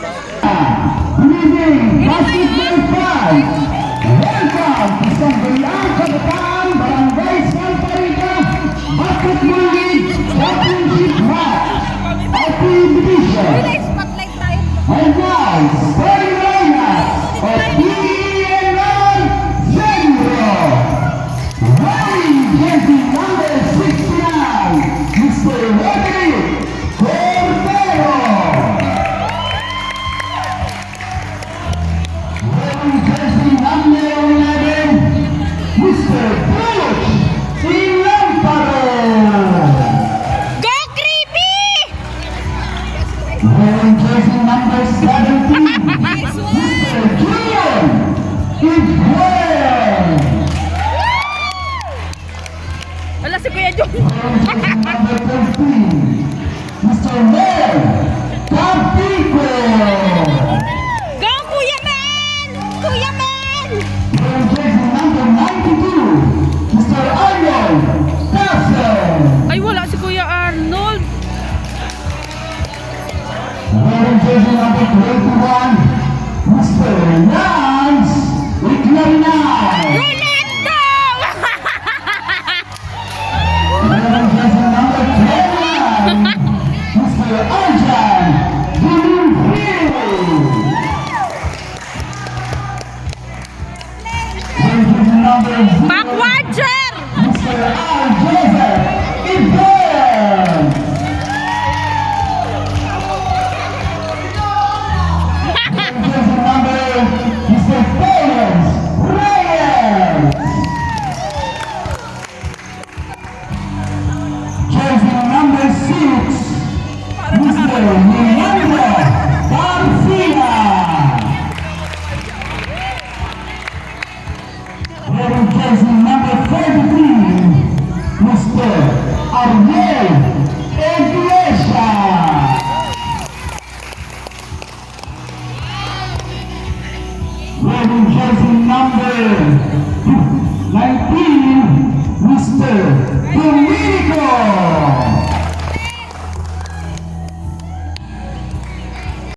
Leading basketball prize. Welcome to Sangguniang Kabataan Barangay Santa Rita Basketball League Championship Match. Happy Division. And now, starting lineup of PENR Centro. Wearing jersey number 69, Mr. Roderick Cordero. Wearing jersey number 11, Mr. Butch Ilamparo. Go Creepy! Wearing jersey number 17, Mr. Julian Iguel. Wala si Kuya John. Wearing jersey number 13, Mr. Mel Campico. Go Kuya Man! Kuya Man! Wearing jersey number 92, Mr. Arnold Castle. Ay wala si Kuya Arnold. Wearing jersey number 21, Mr. Lance Ignarinay. Rolando! Wearing jersey number 29, Mr. Arjan Gilufil. Wearing jersey number 0, Backwatcher! Mr. R. Joseph Ibrahim. Jersey number, Mr. Felix Reyes. Jersey number 6, Mr. Leandro Garcia. Wearing jersey number 33, Mr. Ariel Iglesias. Wearing jersey number